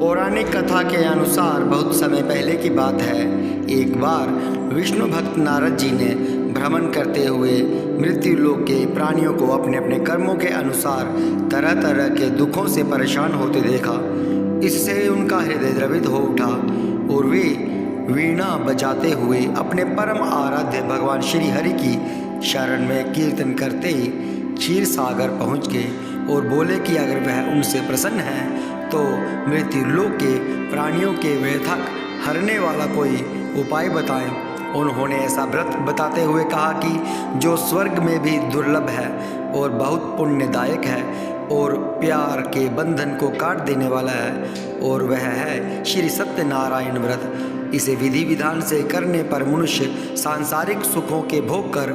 पौराणिक कथा के अनुसार बहुत समय पहले की बात है। एक बार विष्णु भक्त नारद जी ने भ्रमण करते हुए मृत्यु लोक के प्राणियों को अपने अपने कर्मों के अनुसार तरह तरह के दुखों से परेशान होते देखा। इससे उनका हृदय द्रवित हो उठा और वे वीणा बजाते हुए अपने परम आराध्य भगवान श्री हरि की शरण में कीर्तन करते ही क्षीर सागर पहुँच गए और बोले कि अगर वह उनसे प्रसन्न है तो मृत्यु लोक के प्राणियों के व्यथा हरने वाला कोई उपाय बताएं। उन्होंने ऐसा व्रत बताते हुए कहा कि जो स्वर्ग में भी दुर्लभ है और बहुत पुण्यदायक है और प्यार के बंधन को काट देने वाला है, और वह है श्री सत्यनारायण व्रत। इसे विधि विधान से करने पर मनुष्य सांसारिक सुखों के भोग कर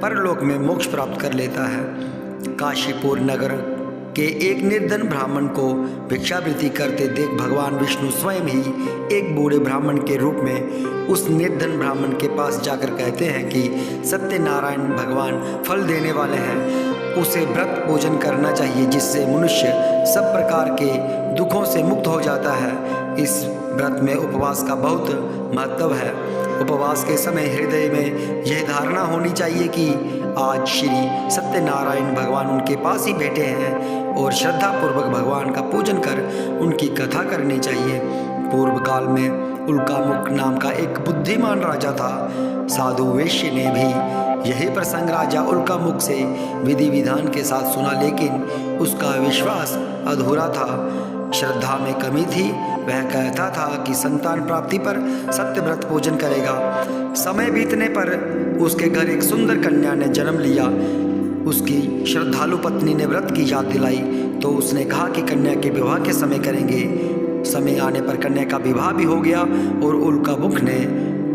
परलोक में मोक्ष प्राप्त कर लेता है। काशीपुर नगर के एक निर्धन ब्राह्मण को भिक्षावृत्ति करते देख भगवान विष्णु स्वयं ही एक बूढ़े ब्राह्मण के रूप में उस निर्धन ब्राह्मण के पास जाकर कहते हैं कि सत्यनारायण भगवान फल देने वाले हैं, उसे व्रत पूजन करना चाहिए जिससे मनुष्य सब प्रकार के दुखों से मुक्त हो जाता है। इस व्रत में उपवास का बहुत महत्व है। उपवास के समय हृदय में यह धारणा होनी चाहिए कि आज श्री सत्यनारायण भगवान उनके पास ही बैठे हैं और श्रद्धापूर्वक भगवान का पूजन कर उनकी कथा करनी चाहिए। पूर्व काल में उल्कामुख नाम का एक बुद्धिमान राजा था। साधु वैश्य ने भी यही प्रसंग राजा उल्कामुख से विधि विधान के साथ सुना, लेकिन उसका विश्वास अधूरा था, श्रद्धा में कमी थी। वह कहता था कि संतान प्राप्ति पर सत्यव्रत पूजन करेगा। समय बीतने पर उसके घर एक सुंदर कन्या ने जन्म लिया। उसकी श्रद्धालु पत्नी ने व्रत की याद दिलाई तो उसने कहा कि कन्या के विवाह के समय करेंगे। समय आने पर कन्या का विवाह भी हो गया और उल्कामुख ने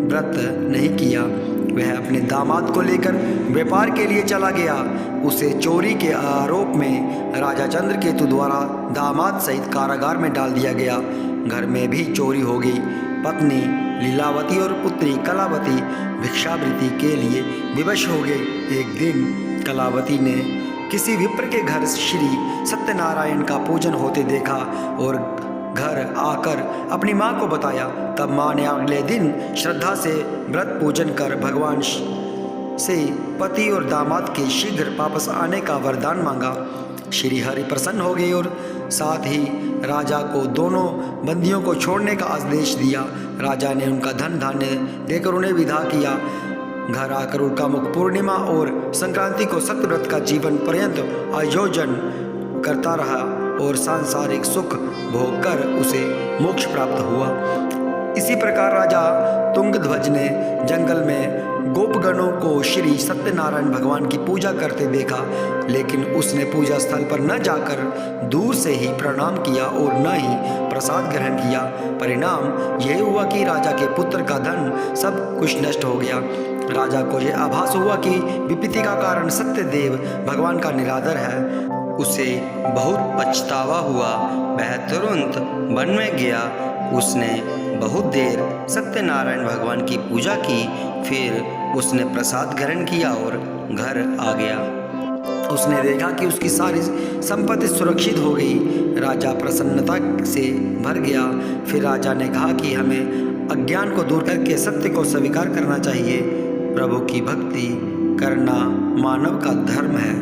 व्रत नहीं किया। वह अपने दामाद को लेकर व्यापार के लिए चला गया। उसे चोरी के आरोप में राजा चंद्रकेतु द्वारा दामाद सहित कारागार में डाल दिया गया। घर में भी चोरी हो गई। पत्नी लीलावती और पुत्री कलावती भिक्षावृत्ति के लिए विवश हो गए। एक दिन कलावती ने किसी विप्र के घर श्री सत्यनारायण का पूजन होते देखा और घर आकर अपनी माँ को बताया। तब माँ ने अगले दिन श्रद्धा से व्रत पूजन कर भगवान से पति और दामाद के शीघ्र वापस आने का वरदान मांगा। श्री हरि प्रसन्न हो गए और साथ ही राजा को दोनों बंदियों को छोड़ने का आदेश दिया। राजा ने उनका धन धान्य देकर उन्हें विदा किया। घर आकर उल्कामुख पूर्णिमा और संक्रांति को सत्यव्रत का जीवन पर्यंत आयोजन करता रहा और सांसारिक सुख भोग कर उसे मोक्ष प्राप्त हुआ। इसी प्रकार राजा तुंगध्वज ने जंगल में गोपगणों को श्री सत्यनारायण भगवान की पूजा करते देखा, लेकिन उसने पूजा स्थल पर न जाकर दूर से ही प्रणाम किया और न ही प्रसाद ग्रहण किया। परिणाम यह हुआ कि राजा के पुत्र का धन सब कुछ नष्ट हो गया। राजा को यह आभास हुआ कि विपत्ति का कारण सत्यदेव भगवान का निरादर है। उसे बहुत पछतावा हुआ। वह तुरंत वन में गया। उसने बहुत देर सत्यनारायण भगवान की पूजा की, फिर उसने प्रसाद ग्रहण किया और घर आ गया। उसने देखा कि उसकी सारी संपत्ति सुरक्षित हो गई। राजा प्रसन्नता से भर गया। फिर राजा ने कहा कि हमें अज्ञान को दूर करके सत्य को स्वीकार करना चाहिए। प्रभु की भक्ति करना मानव का धर्म है।